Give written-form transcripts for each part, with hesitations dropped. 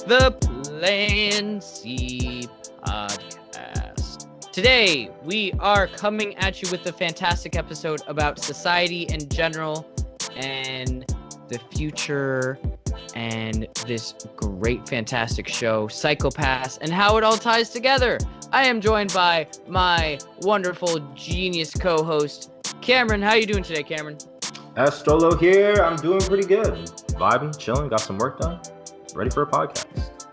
the Plan C podcast. Today, we are coming at you with a fantastic episode about society in general and the future and this great, fantastic show, Psycho-Pass, and how it all ties together. I am joined by my wonderful, genius co-host, Cameron. How you doing today, Cameron? Stolo here. I'm doing pretty good. Vibing, chilling, got some work done. Ready for a podcast.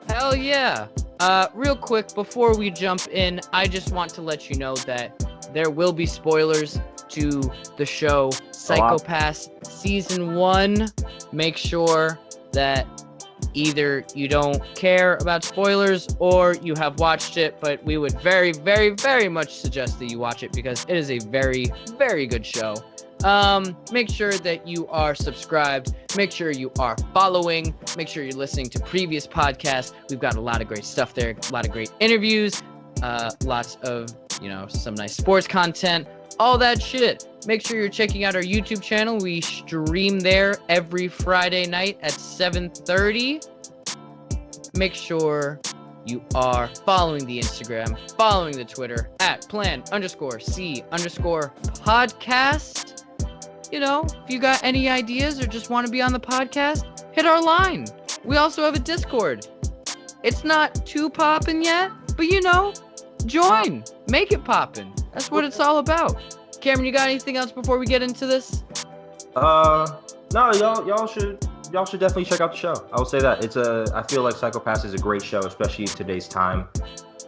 Hell yeah. Real quick, before we jump in, I just want to let you know that there will be spoilers to the show Psycho-Pass Season 1. Make sure that either you don't care about spoilers or you have watched it, but we would very, very, very much suggest that you watch it because it is a very, very good show. Make sure that you are subscribed. Make sure you are following. Make sure you're listening to previous podcasts. We've got a lot of great stuff there, a lot of great interviews, lots of, some nice sports content, all that shit. Make sure you're checking out our YouTube channel. We stream there every Friday night at 7:30. Make sure you are following the Instagram, following the Twitter at plan_C_podcast. If you got any ideas or just want to be on the podcast, hit our line. We also have a Discord. It's not too poppin' yet, but join. Make it poppin'. That's what it's all about. Cameron, you got anything else before we get into this? No, y'all should definitely check out the show. I will say that I feel like Psycho-Pass is a great show, especially in today's time.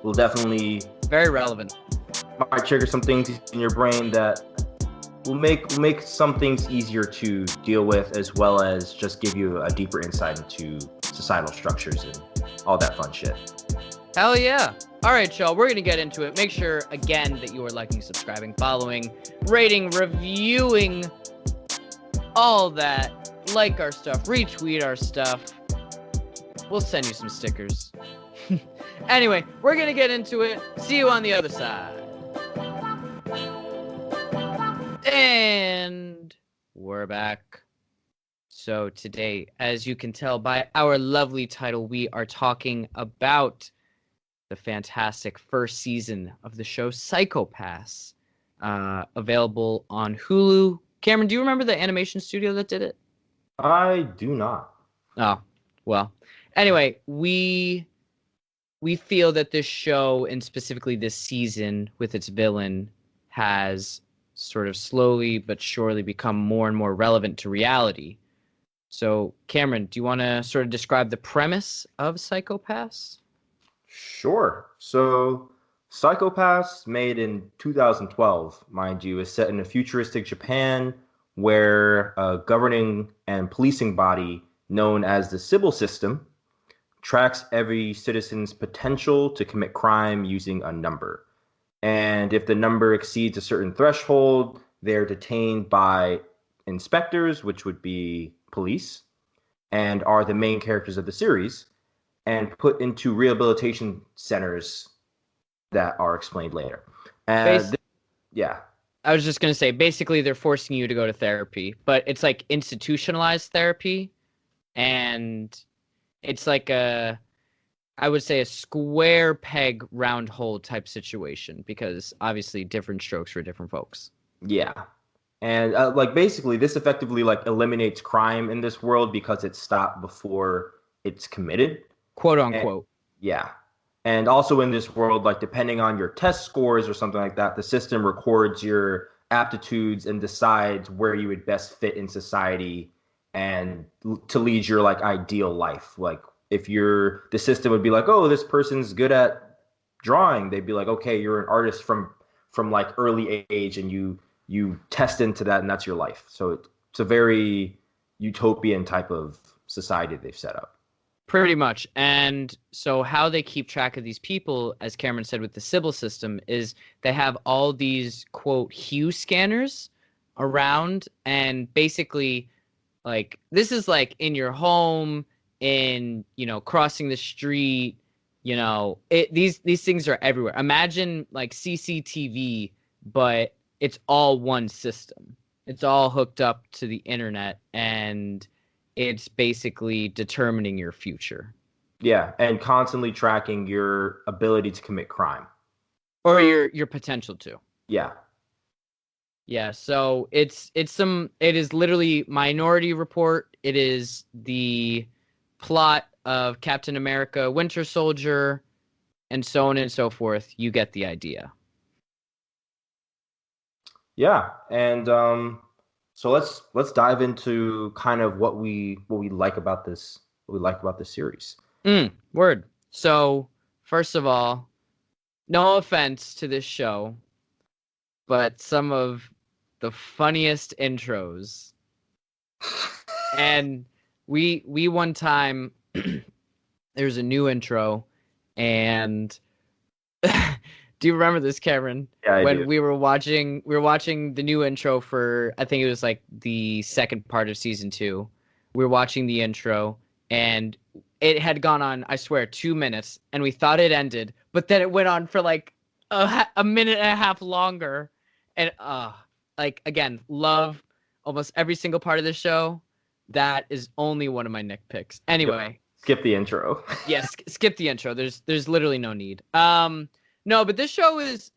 Will definitely very relevant. Might trigger some things in your brain that will make some things easier to deal with, as well as just give you a deeper insight into societal structures and all that fun shit. Hell yeah. All right, y'all, we're going to get into it. Make sure, again, that you are liking, subscribing, following, rating, reviewing, all that. Like our stuff, retweet our stuff. We'll send you some stickers. Anyway, we're going to get into it. See you on the other side. And we're back. So today, as you can tell by our lovely title, we are talking about the fantastic first season of the show Psycho-Pass, available on Hulu. Cameron, do you remember the animation studio that did it? I do not. Oh, well. Anyway, we feel that this show, and specifically this season with its villain, has sort of slowly but surely become more and more relevant to reality. So, Cameron, do you want to sort of describe the premise of Psycho-Pass? Sure. So, Psycho-Pass, made in 2012, mind you, is set in a futuristic Japan where a governing and policing body known as the Sybil system tracks every citizen's potential to commit crime using a number. And if the number exceeds a certain threshold, they're detained by inspectors, which would be police, and are the main characters of the series, and put into rehabilitation centers that are explained later. Yeah. I was just going to say, basically, they're forcing you to go to therapy, but it's like institutionalized therapy, and it's like I would say a square peg, round hole type situation, because obviously different strokes for different folks. Yeah. And basically this effectively eliminates crime in this world because it's stopped before it's committed. Quote unquote. Yeah. And also in this world, depending on your test scores or something like that, the system records your aptitudes and decides where you would best fit in society and to lead your ideal life. If the system would be oh, this person's good at drawing, they'd be okay, you're an artist from early age, and you test into that, and that's your life. So it's a very utopian type of society they've set up. Pretty much. And so how they keep track of these people, as Cameron said with the Sybil system, is they have all these, quote, hue scanners around, and basically, this is in your home, in crossing the street, these things are everywhere. Imagine CCTV, but it's all one system. It's all hooked up to the internet, and it's basically determining your future. Yeah, and constantly tracking your ability to commit crime. or your potential to. Yeah. Yeah, so it is literally Minority Report. It is the plot of Captain America, Winter Soldier, and so on and so forth. You get the idea. Yeah, and so let's dive into kind of what we like about this series. Word. So, first of all, no offense to this show, but some of the funniest intros. And we one time there's a new intro, and do you remember this, Cameron? Yeah, I When do. we were watching the new intro for, I think it was like the second part of season 2. We were watching the intro, and it had gone on, I swear, 2 minutes, and we thought it ended, but then it went on for like a minute and a half longer, and like again, love almost every single part of the show. That is only one of my nitpicks. Yep. Anyway, Skip the intro. yes, skip the intro. There's literally no need. No, but this show is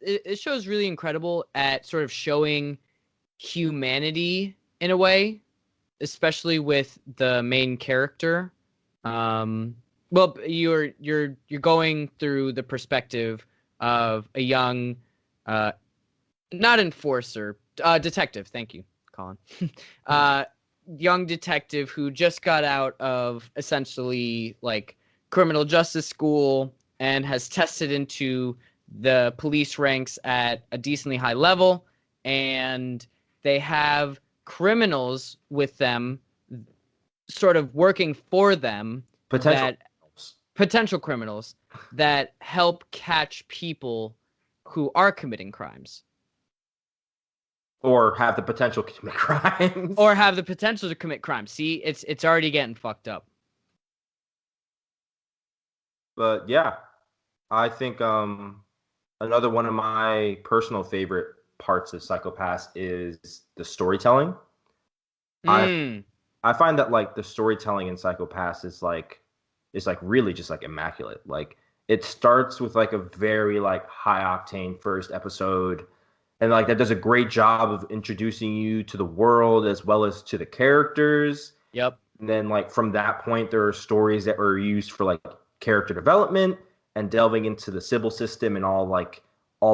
really incredible at sort of showing humanity in a way, especially with the main character. Well, you're going through the perspective of a young, uh, not enforcer, detective. Thank you, Colin. uh, Young detective who just got out of essentially like criminal justice school and has tested into the police ranks at a decently high level, and they have criminals with them sort of working for them, Potential that potential criminals that help catch people who are committing crimes or have the potential to commit crimes. or have the potential to commit crimes. See, it's already getting fucked up. But yeah, I think another one of my personal favorite parts of Psychopaths is the storytelling. I Mm. I find that like the storytelling in Psychopaths is like really just like immaculate. Like it starts with like a very like high octane first episode, and like that does a great job of introducing you to the world as well as to the characters. Yep. And then like from that point, there are stories that were used for like character development and delving into the Sybil system and all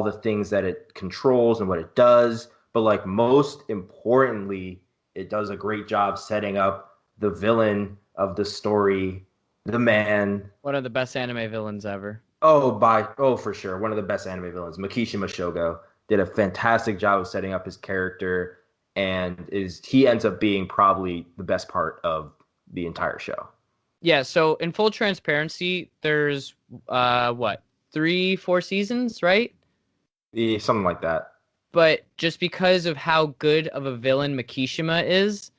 the things that it controls and what it does. But like most importantly, it does a great job setting up the villain of the story, the man. One of the best anime villains ever. Oh, for sure, one of the best anime villains, Makishima Shogo, did a fantastic job of setting up his character, and is he ends up being probably the best part of the entire show. Yeah, so in full transparency, there's what, 3, 4 seasons, right? Yeah, something like that. But just because of how good of a villain Makishima is,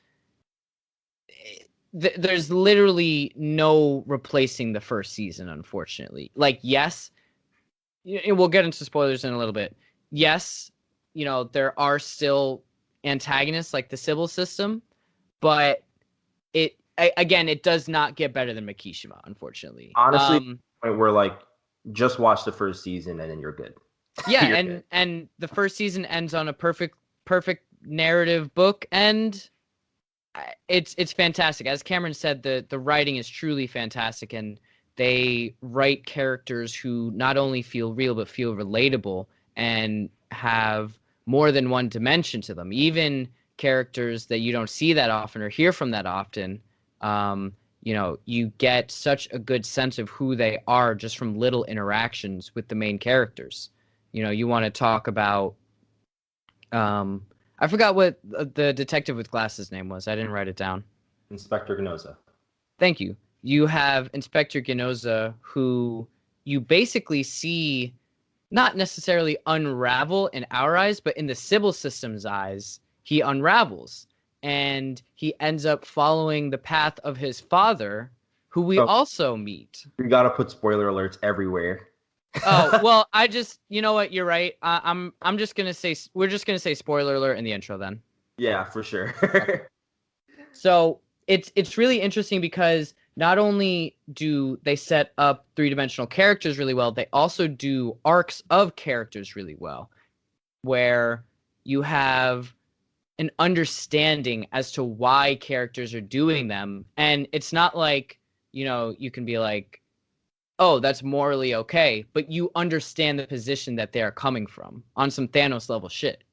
there's literally no replacing the first season, unfortunately. Like, yes, we'll get into spoilers in a little bit. Yes, there are still antagonists like the Sybil system, but again, it does not get better than Makishima, unfortunately. Honestly, we're like, just watch the first season and then you're good. Yeah, You're and good. and the first season ends on a perfect narrative book, and it's fantastic. As Cameron said, the writing is truly fantastic, and they write characters who not only feel real but feel relatable and have more than one dimension to them. Even characters that you don't see that often or hear from that often, you get such a good sense of who they are just from little interactions with the main characters. You want to talk about, I forgot what the detective with glasses name was. I didn't write it down. Inspector Gnoza. Thank you. You have Inspector Ginoza, who you basically see not necessarily unravel in our eyes, but in the Sybil system's eyes, he unravels. And he ends up following the path of his father, who we Oh, also meet. you gotta put spoiler alerts everywhere. Oh, well, you know what? You're right. I'm just gonna say, we're just gonna say spoiler alert in the intro then. Yeah, for sure. Okay. So it's really interesting because not only do they set up three-dimensional characters really well, they also do arcs of characters really well, where you have an understanding as to why characters are doing them. And it's not like, you can be like, oh, that's morally okay, but you understand the position that they're coming from on some Thanos level shit.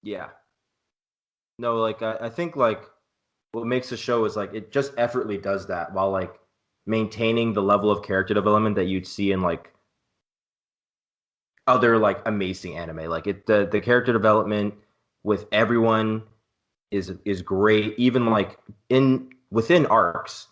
Yeah. No, like I think like what makes the show is like it just effortlessly does that while like maintaining the level of character development that you'd see in like other like amazing anime. Like the character development with everyone is great. Even like in within arcs,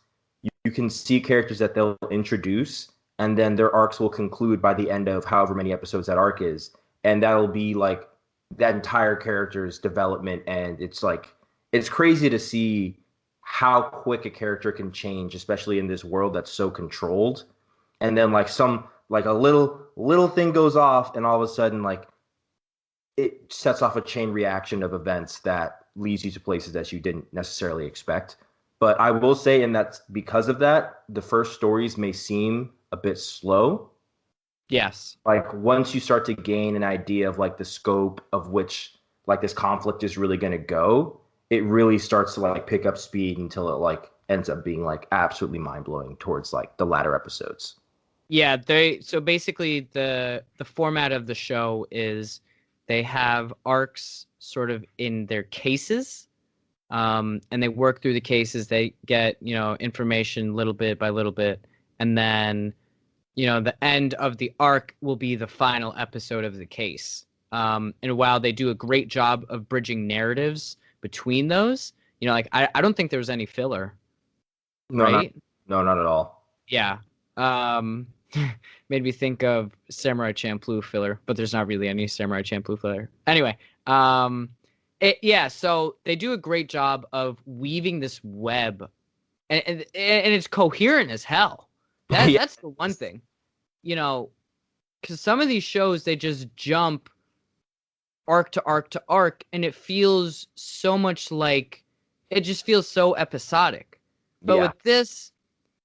you can see characters that they'll introduce, and then their arcs will conclude by the end of however many episodes that arc is, and that'll be like that entire character's development. And it's like it's crazy to see how quick a character can change, especially in this world that's so controlled. And then like some like a little thing goes off, and all of a sudden like it sets off a chain reaction of events that leads you to places that you didn't necessarily expect. But I will say, and that's because of that, the first stories may seem a bit slow. Yes. Like once you start to gain an idea of like the scope of which like this conflict is really going to go, it really starts to like pick up speed until it like ends up being like absolutely mind blowing towards like the latter episodes. Yeah, so basically the format of the show is they have arcs sort of in their cases, and they work through the cases. They get, information little bit by little bit, and then, the end of the arc will be the final episode of the case. And while they do a great job of bridging narratives between those, like I don't think there was any filler, No, right? not at all. Yeah. Um, made me think of Samurai Champloo filler, but there's not really any Samurai Champloo filler. Anyway, so they do a great job of weaving this web, and it's coherent as hell. Yeah. That's the one thing, because some of these shows they just jump arc to arc to arc, and it feels so much like it just feels so episodic. But Yeah. with this,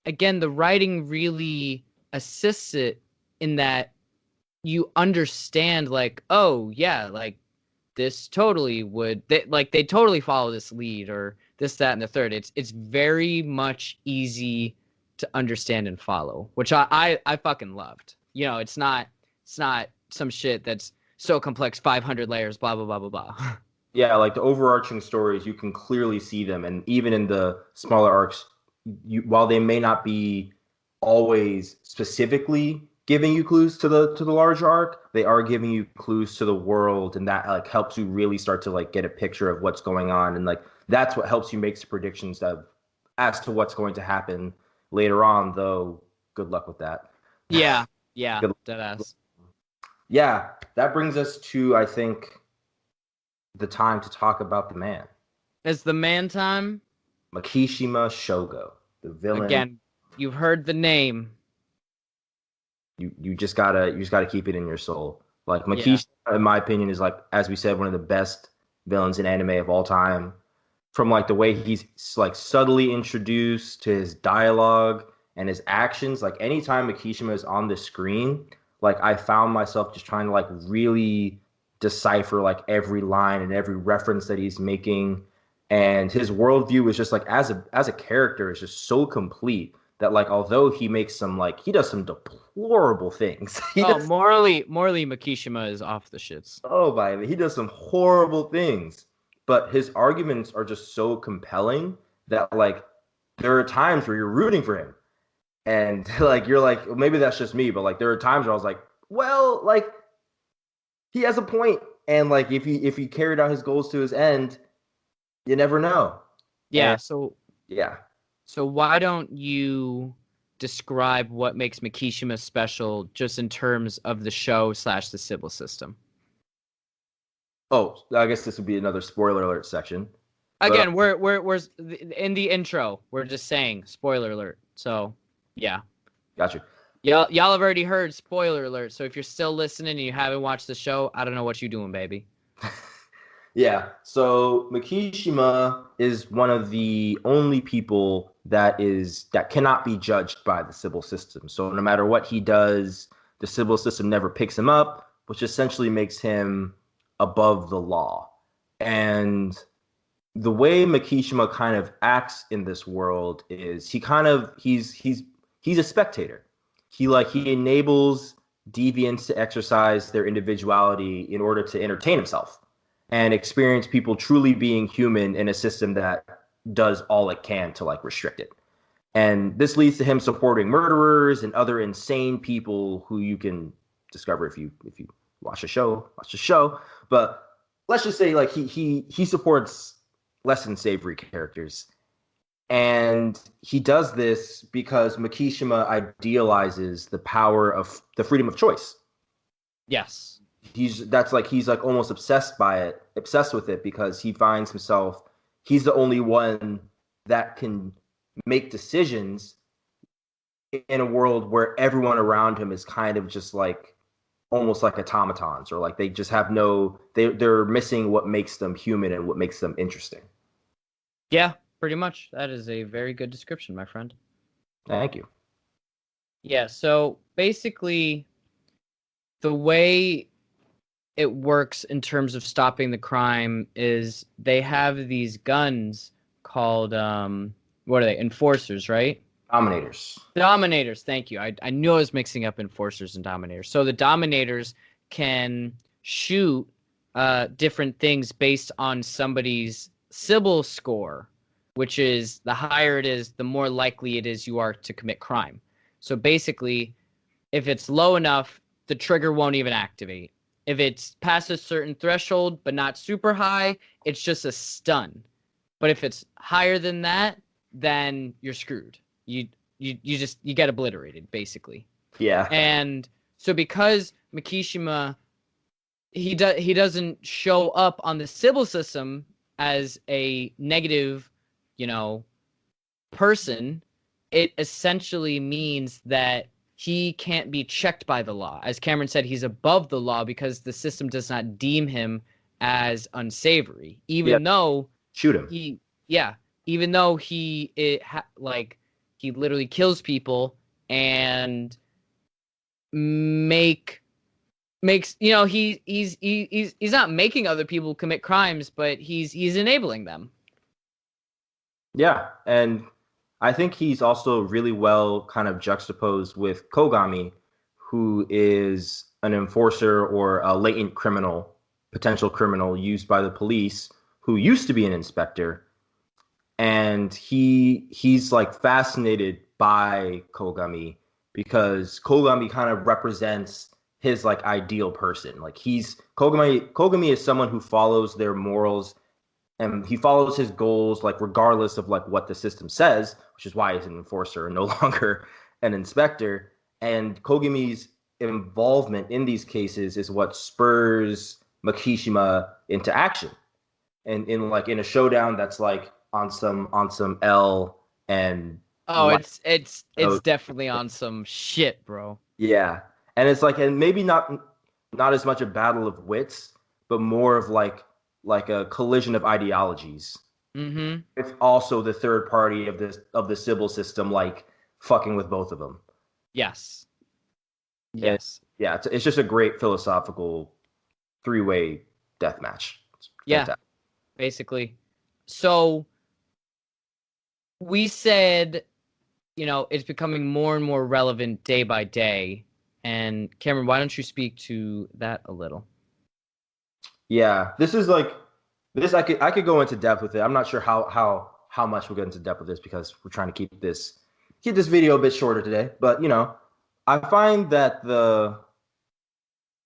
again, the writing really assists it in that you understand, like, oh yeah, like this totally would they totally follow this lead or this, that, and the third. It's very much easy to understand and follow, which I fucking loved. It's not some shit that's so complex, 500 layers, blah blah blah blah blah. Yeah, like the overarching stories, you can clearly see them, and even in the smaller arcs, while they may not be always specifically giving you clues to the larger arc, they are giving you clues to the world, and that like helps you really start to like get a picture of what's going on, and like that's what helps you make the predictions that as to what's going to happen later on. Though, good luck with that. Yeah, Good- deadass. Yeah, that brings us to I think the time to talk about the man. It's the man time. Makishima Shogo, the villain. Again, you've heard the name. You just gotta keep it in your soul. Like Makishima, in my opinion, is like, as we said, one of the best villains in anime of all time. From like the way he's like subtly introduced to his dialogue and his actions. Like anytime Makishima is on the screen, like I found myself just trying to like really decipher like every line and every reference that he's making. And his worldview is just like as a character is just so complete that like although he makes some like he does some deplorable things. Morally Makishima is off the shits. He does some horrible things, but his arguments are just so compelling that like there are times where you're rooting for him, and like you're like well, maybe that's just me, but like there are times where I was like, well, like he has a point, and like if he carried out his goals to his end, you never know. Yeah. Yeah. So why don't you describe what makes Makishima special, just in terms of the show / the Sybil system? Oh, I guess this would be another spoiler alert section. Again, we're in the intro. We're just saying spoiler alert. So yeah. Gotcha. Y'all have already heard spoiler alert. So if you're still listening and you haven't watched the show, I don't know what you're doing, baby. Yeah. So Makishima is one of the only people that cannot be judged by the civil system. So no matter what he does, the civil system never picks him up, which essentially makes him above the law. And the way Makishima kind of acts in this world is he's a spectator. He enables deviants to exercise their individuality in order to entertain himself and experience people truly being human in a system that does all it can to like restrict it. And this leads to him supporting murderers and other insane people who you can discover if you watch the show, watch the show. But let's just say like he supports less than savory characters. And he does this because Makishima idealizes the power of the freedom of choice. Yes. He's like almost obsessed with it because he finds himself he's the only one that can make decisions in a world where everyone around him is kind of just like almost like automatons or like they just have they're missing what makes them human and what makes them interesting. Yeah, pretty much. That is a very good description, my friend. Thank you. Yeah, so basically the way it works in terms of stopping the crime is they have these guns called what are they? Enforcers, right? Dominators. Dominators, thank you. I knew I was mixing up enforcers and dominators. So the dominators can shoot different things based on somebody's Sybil score, which is the higher it is, the more likely it is you are to commit crime. So basically, if it's low enough, the trigger won't even activate. If it's past a certain threshold but not super high, it's just a stun. But if it's higher than that, then you're screwed. You get obliterated basically. Yeah. And so because Makishima he doesn't show up on the Sybil system as a negative, you know, person, it essentially means that he can't be checked by the law. As Cameron said, he's above the law because the system does not deem him as unsavory, even though shoot him. Even though he literally kills people and makes he's not making other people commit crimes, but he's enabling them. Yeah, and I think he's also really well kind of juxtaposed with Kogami, who is an enforcer or a latent criminal, potential criminal used by the police, who used to be an inspector, and he's like fascinated by Kogami because Kogami kind of represents his like ideal person. Like he's Kogami is someone who follows their morals and he follows his goals like regardless of like what the system says, which is why he's an enforcer and no longer an inspector. And Kogami's involvement in these cases is what spurs Makishima into action. And in a showdown that's like on some L and it's definitely on some shit, bro. Yeah. And it's like and maybe not as much a battle of wits, but more of like a collision of ideologies. Mm-hmm. It's also the third party of the Sybil system, like fucking with both of them. Yes. It's just a great philosophical three-way death match. Yeah, basically. So we said, it's becoming more and more relevant day by day. And Cameron, why don't you speak to that a little? Yeah, this is like this. I could go into depth with it. I'm not sure how much we'll get into depth with this because we're trying to keep this video a bit shorter today. But I find that the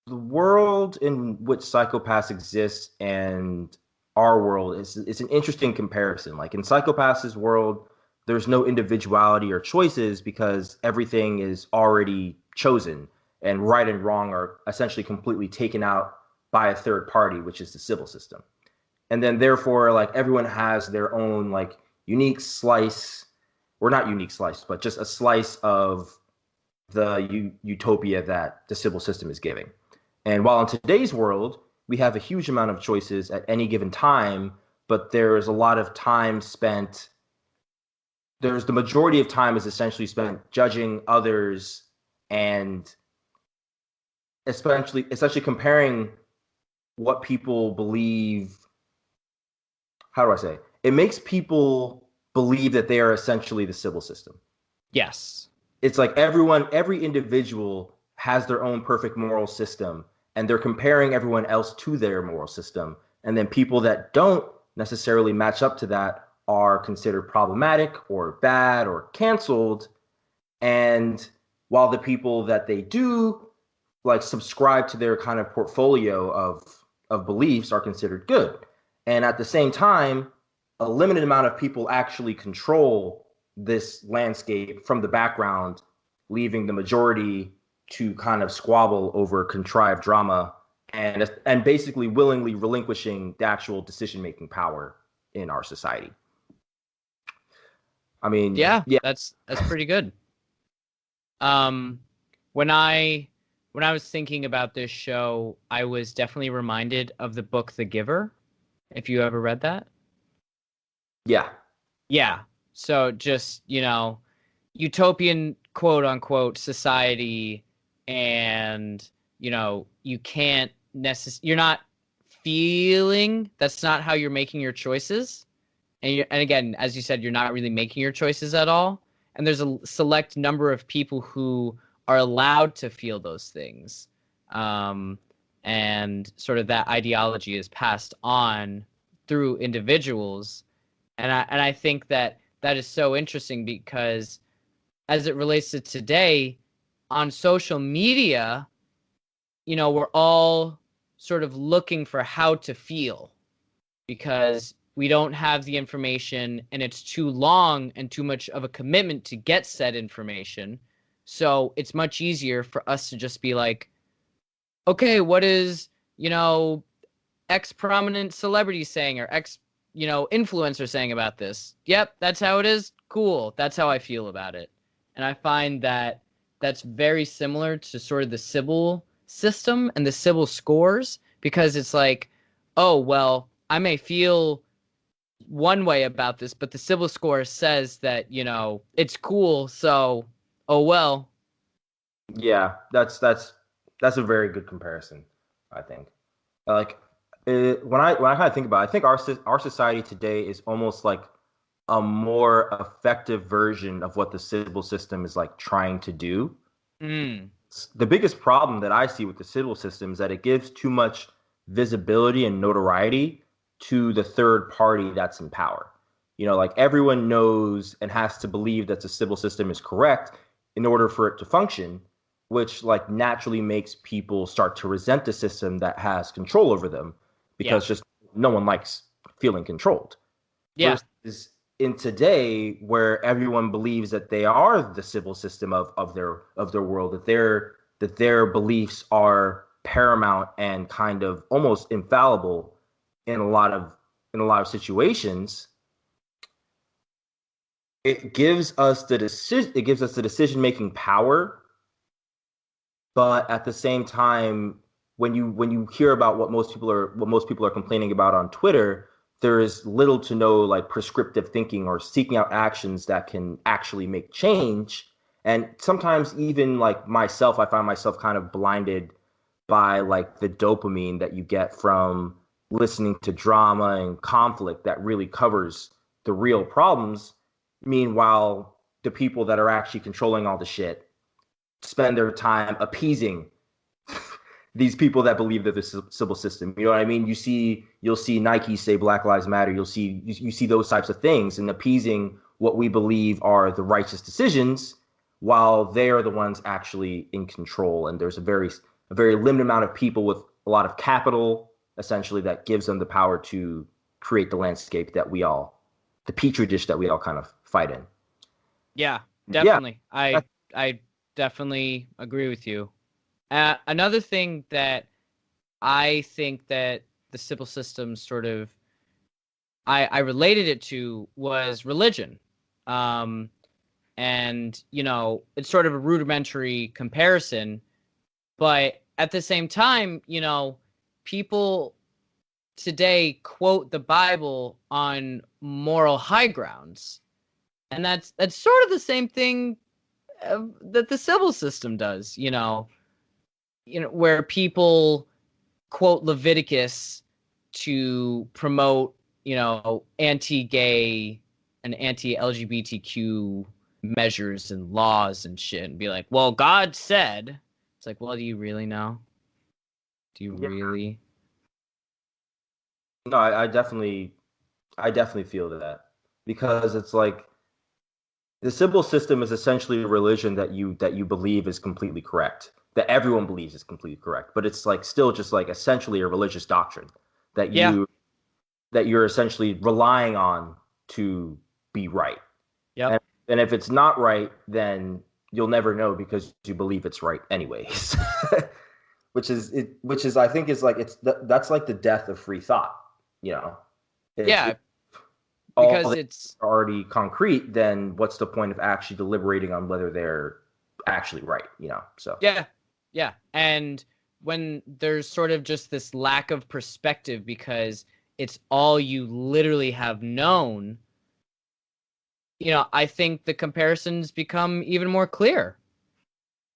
world in which psychopaths exist and our world is an interesting comparison. Like in psychopaths' world, there's no individuality or choices because everything is already chosen and right and wrong are essentially completely taken out by a third party, which is the civil system. And then therefore, like everyone has their own like unique slice, or not unique slice, but just a slice of the utopia that the civil system is giving. And while in today's world, we have a huge amount of choices at any given time, but there's a lot of time spent. The majority of time is essentially spent judging others and essentially comparing what people believe. How do I say? It makes people believe that they are essentially the civil system. Yes. It's like every individual has their own perfect moral system, and they're comparing everyone else to their moral system. And then people that don't necessarily match up to that are considered problematic or bad or canceled. And while the people that they do like subscribe to their kind of portfolio of beliefs are considered good. And at the same time, a limited amount of people actually control this landscape from the background, leaving the majority to kind of squabble over contrived drama and basically willingly relinquishing the actual decision-making power in our society. I mean, yeah. That's pretty good. When I was thinking about this show, I was definitely reminded of the book The Giver. If you ever read that. Yeah. Yeah. So just, utopian quote unquote society, and you can't you're not feeling, that's not how you're making your choices. And again, as you said, you're not really making your choices at all. And there's a select number of people who are allowed to feel those things. And sort of that ideology is passed on through individuals. And I think that is so interesting because as it relates to today, on social media, we're all sort of looking for how to feel because we don't have the information and it's too long and too much of a commitment to get said information. So it's much easier for us to just be like, okay, what is, X prominent celebrity saying or X, influencer saying about this? Yep, that's how it is. Cool. That's how I feel about it. And I find that that's very similar to sort of the civil system and the civil scores because it's like, oh, well, I may feel one way about this, but the civil score says that, it's cool. So, oh, well. Yeah, that's a very good comparison, I think. Like when I kind of think about it, I think our society today is almost like a more effective version of what the civil system is like trying to do. Mm. The biggest problem that I see with the civil system is that it gives too much visibility and notoriety to the third party that's in power. Like everyone knows and has to believe that the civil system is correct in order for it to function, which like naturally makes people start to resent the system that has control over them because just no one likes feeling controlled. Yeah. Versus in today where everyone believes that they are the civil system of their world, that their beliefs are paramount and kind of almost infallible in a lot of situations. It gives us the decision making power, but at the same time, when you hear about what most people are complaining about on Twitter, there is little to no like prescriptive thinking or seeking out actions that can actually make change. And sometimes even like myself, I find myself kind of blinded by like the dopamine that you get from listening to drama and conflict that really covers the real problems. Meanwhile, the people that are actually controlling all the shit spend their time appeasing these people that believe that the civil system. You know what I mean? You'll see Nike say Black Lives Matter. You see those types of things and appeasing what we believe are the righteous decisions, while they are the ones actually in control. And there's a very limited amount of people with a lot of capital, essentially, that gives them the power to create the landscape the petri dish that we all kind of fight in. Yeah, definitely. Yeah. I definitely agree with you. Another thing that I think that the civil system sort of I related it to was religion. And it's sort of a rudimentary comparison, but at the same time, people today quote the Bible on moral high grounds, and that's sort of the same thing that the civil system does. Where people quote Leviticus to promote, anti-gay and anti-LGBTQ measures and laws and shit, and be like, well, God said. It's like, well, do you really know? Do you really? No, I definitely feel that, because it's like the civil system is essentially a religion that you believe is completely correct, that everyone believes is completely correct, but it's like still just like essentially a religious doctrine that you're essentially relying on to be right. Yep. And if it's not right, then you'll never know because you believe it's right anyways. which is I think is like that's like the death of free thought. If because all it's already concrete, then what's the point of actually deliberating on whether they're actually right? So yeah, and when there's sort of just this lack of perspective because it's all you literally have known, I think the comparisons become even more clear.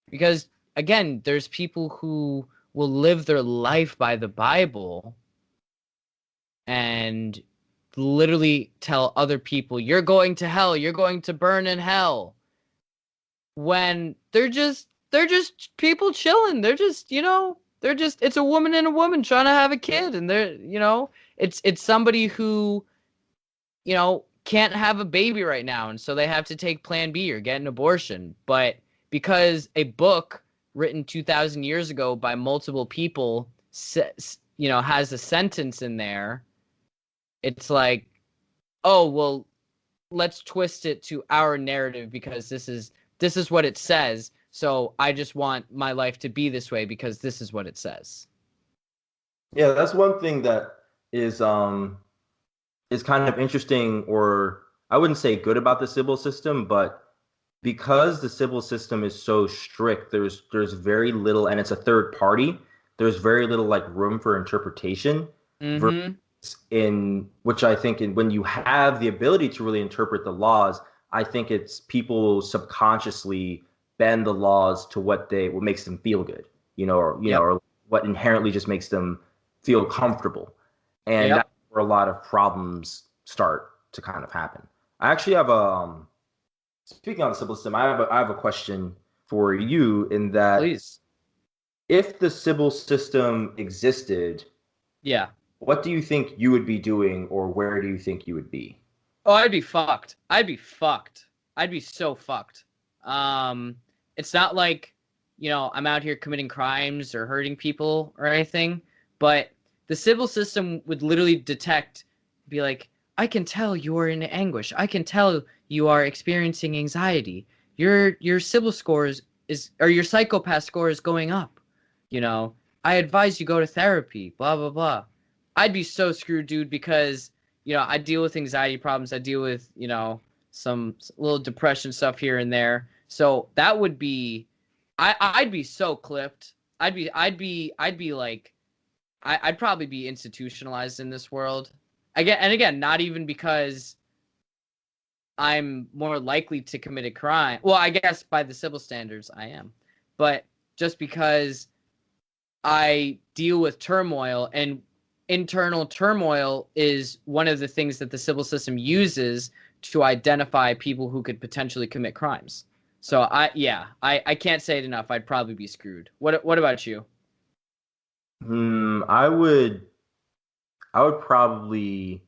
Because, again, there's people who will live their life by the Bible and literally tell other people, you're going to hell, you're going to burn in hell. When they're just people chilling. They're just, it's a woman and a woman trying to have a kid. And it's somebody who, can't have a baby right now. And so they have to take plan B or get an abortion. But because a book written 2,000 years ago by multiple people, has a sentence in there, it's like, oh, well, let's twist it to our narrative because this is what it says. So I just want my life to be this way because this is what it says. Yeah, that's one thing that is kind of interesting, or I wouldn't say good about the civil system, but because the civil system is so strict, there's very little, and it's a third party. There's very little like room for interpretation. Mm-hmm. In which I think when you have the ability to really interpret the laws, I think it's people subconsciously bend the laws to what makes them feel good, or what inherently just makes them feel comfortable, and that's where a lot of problems start to kind of happen. I actually have speaking on the civil system, I have a question for you, in that, please, if the civil system existed, what do you think you would be doing, or where do you think you would be? Oh, I'd be fucked. I'd be so fucked. It's not like, I'm out here committing crimes or hurting people or anything, but the civil system would literally be like, I can tell you are in anguish. I can tell you are experiencing anxiety. Your civil score or your psychopath score is going up. I advise you go to therapy, blah, blah, blah. I'd be so screwed, dude, because, I deal with anxiety problems. I deal with, some little depression stuff here and there. So that would be, I'd be so clipped. I'd probably be institutionalized in this world. Again, not even because I'm more likely to commit a crime. Well, I guess by the civil standards I am. But just because I deal with turmoil, and internal turmoil is one of the things that the civil system uses to identify people who could potentially commit crimes. So I can't say it enough. I'd probably be screwed. What about you? I would definitely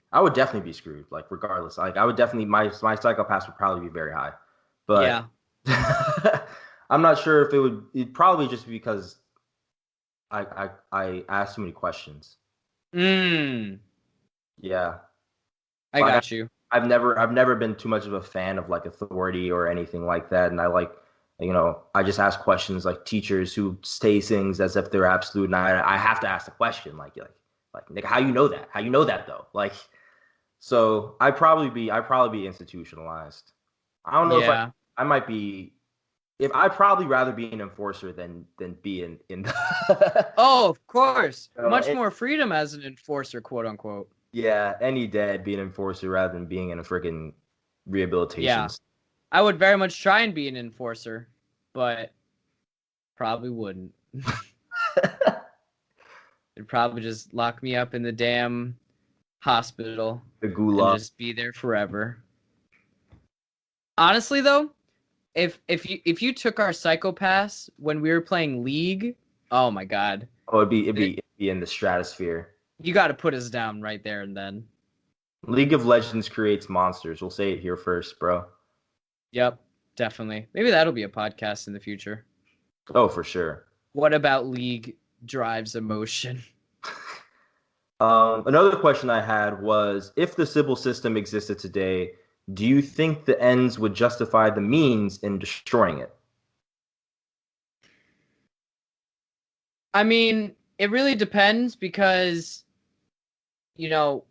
be screwed, like regardless. Like I would definitely my psychopaths would probably be very high. But I'm not sure if it'd probably just be because I asked too many questions. Yeah. I got you. I've never been too much of a fan of like authority or anything like that. And I just ask questions like teachers who say things as if they're absolute. And I have to ask the question like, Nick, how you know that? How you know that though? Like, so I'd probably be institutionalized. I don't know if I might be if I'd probably rather be an enforcer than be in the Oh, of course. Much it, more freedom as an enforcer, quote unquote. yeah, any day I'd be an enforcer rather than being in a freaking rehabilitation. Yeah. I would very much try and be an enforcer, but probably wouldn't. They'd probably just lock me up in the damn hospital The and gulag. just be there forever. Honestly, though, if you took our Psycho-Pass when we were playing League, oh my god, Oh, it'd be in the stratosphere. you got to put us down right there and then. League of Legends creates monsters. We'll say it here first, bro. Yep, definitely. Maybe that'll be a podcast in the future. Oh, for sure. What about League drives emotion? Another question I had was, if the Sybil system existed today, do you think the ends would justify the means in destroying it? I mean, it really depends because, you know,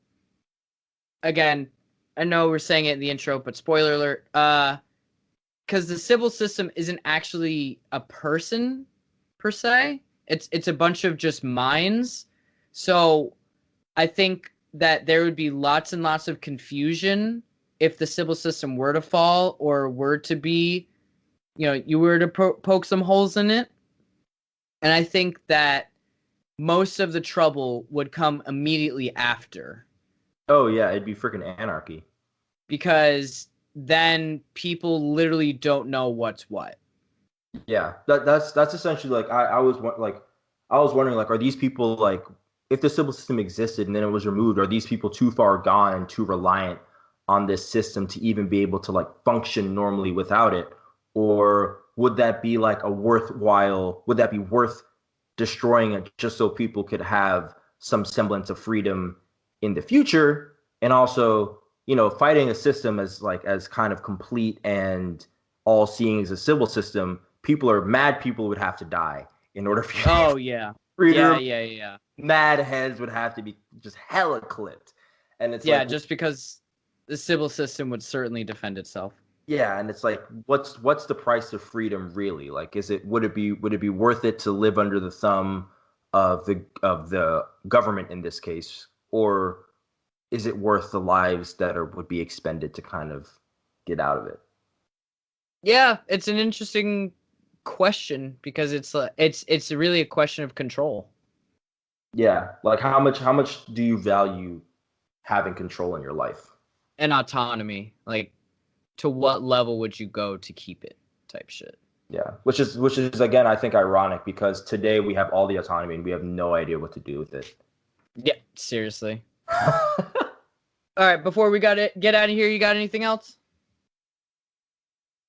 again, I know we're saying it in the intro, but spoiler alert, because the Sybil system isn't actually a person per se. It's a bunch of just minds. So I think that there would be lots and lots of confusion if the Sybil system were to fall or were to be, you were to poke some holes in it. And I think that most of the trouble would come immediately after. Oh yeah, it'd be freaking anarchy. Because then people literally don't know what's what. Yeah, that's essentially like I was wondering like, are these people like, if the Sybil system existed and then it was removed, are these people too far gone and too reliant on this system to even be able to like function normally without it? Or would that be like would that be worth destroying it just so people could have some semblance of freedom in the future? And also, fighting a system as kind of complete and all seeing as a civil system, people would have to die in order for you. Oh yeah. Freedom. Yeah. Mad heads would have to be just hella clipped. And it's Yeah, like, just because the civil system would certainly defend itself. yeah, and it's like, what's the price of freedom really? Like, would it be worth it to live under the thumb of the government in this case, or is it worth the lives that would be expended to kind of get out of it? Yeah, it's an interesting question because it's really a question of control. Yeah, like how much do you value having control in your life? And autonomy. Like, to what level would you go to keep it type shit. Yeah, which is again, I think, ironic because today we have all the autonomy and we have no idea what to do with it. Yeah, seriously. All right, before we get out of here, you got anything else?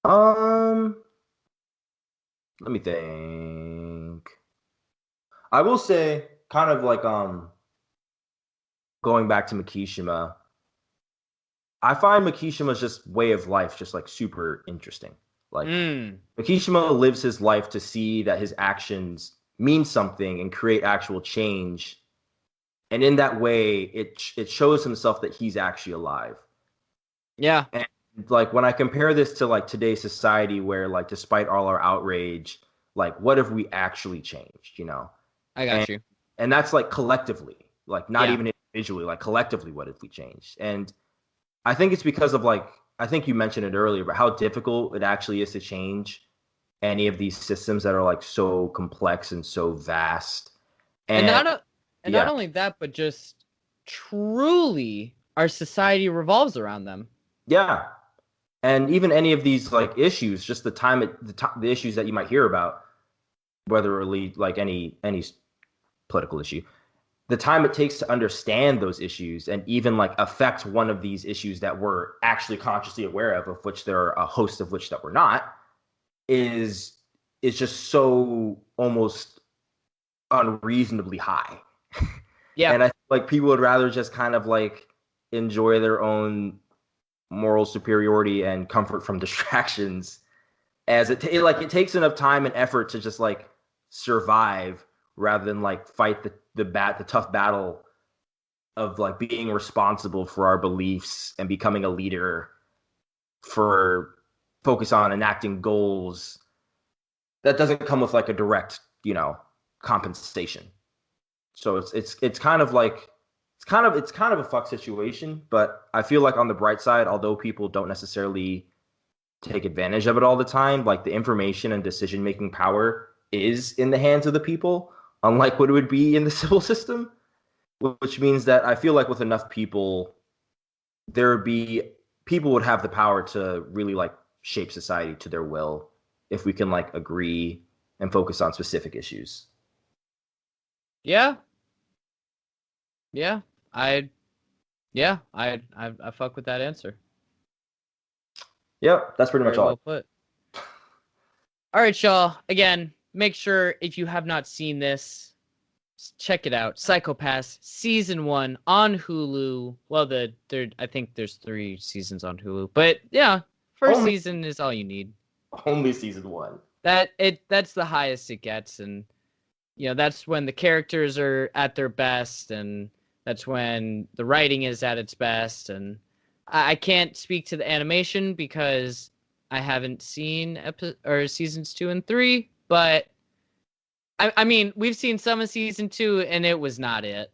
Let me think. I will say, kind of like going back to Makishima, I find Makishima's just way of life just like super interesting. Like Makishima lives his life to see that his actions mean something and create actual change. And in that way, it shows himself that he's actually alive. Yeah. And like when I compare this to like today's society where like despite all our outrage, like what if we actually changed, I got you. And that's like collectively, like not Yeah. even individually, like collectively, what if we changed? And I think it's because of like, I think you mentioned it earlier, but how difficult it actually is to change any of these systems that are like so complex and so vast. And not only that, but just truly our society revolves around them. Yeah. And even any of these like issues, just the issues that you might hear about, whether it lead like any political issue, the time it takes to understand those issues and even like affect one of these issues that we're actually consciously aware of which there are a host of which that we're not, is just so almost unreasonably high. Yeah. And I feel like people would rather just kind of like enjoy their own moral superiority and comfort from distractions, as it takes enough time and effort to just like survive rather than like fight the tough battle of like being responsible for our beliefs and becoming a leader, for focus on enacting goals that doesn't come with like a direct, compensation. So it's kind of like it's kind of a fuck situation, but I feel like on the bright side, although people don't necessarily take advantage of it all the time, like the information and decision making power is in the hands of the people, unlike what it would be in the civil system, which means that I feel like with enough people, people would have the power to really like shape society to their will if we can like agree and focus on specific issues. Yeah. I fuck with that answer. Yep, that's pretty much all. Well put. All right, y'all. Again, make sure if you have not seen this, check it out. Psycho-Pass Season 1 on Hulu. Well, I think there's 3 seasons on Hulu. But yeah, first season is all you need. Only season 1. That's the highest it gets, and that's when the characters are at their best, and that's when the writing is at its best. And I can't speak to the animation because I haven't seen seasons 2 and 3, but I mean, we've seen some of season 2, and it was not it.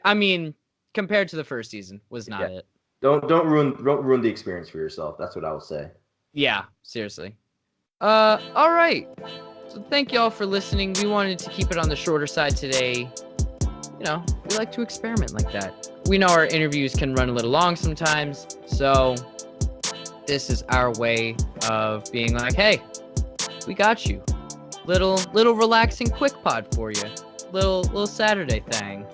I mean, compared to the first season, was not it. Don't ruin the experience for yourself. That's what I would say. Yeah, seriously. All right. So thank y'all for listening. We wanted to keep it on the shorter side today. We like to experiment like that. We know our interviews can run a little long sometimes, so this is our way of being like, hey, we got you. Little relaxing quick pod for you. Little Saturday thing.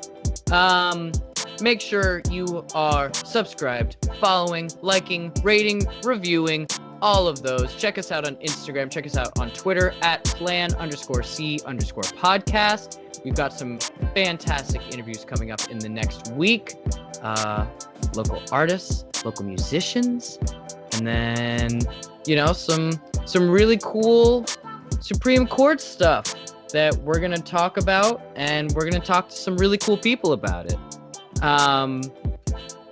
Make sure you are subscribed, following, liking, rating, reviewing, all of those. Check us out on Instagram. Check us out on Twitter at plan_C_podcast. We've got some fantastic interviews coming up in the next week. Local artists, local musicians, and then, some really cool Supreme Court stuff that we're going to talk about, and we're going to talk to some really cool people about it.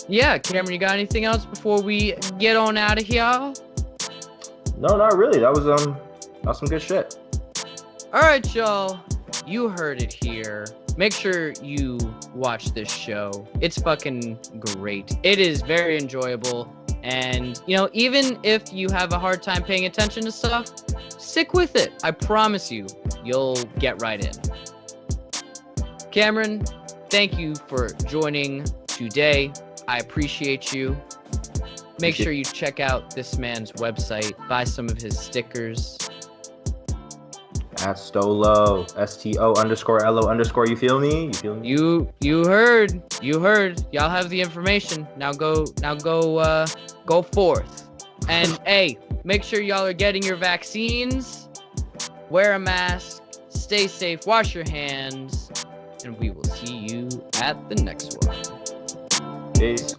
Yeah, Cameron, you got anything else before we get on out of here? No, not really. That was some good shit. All right, y'all. You heard it here. Make sure you watch this show. It's fucking great. It is very enjoyable. And, even if you have a hard time paying attention to stuff, stick with it. I promise you'll get right in. Cameron, thank you for joining today. I appreciate you. Make sure you check out this man's website. Buy some of his stickers. At Stolo, STO_LO_. You feel me? You heard. Y'all have the information. Now go forth. And hey, make sure y'all are getting your vaccines. Wear a mask. Stay safe. Wash your hands. And we will see you at the next one. Peace.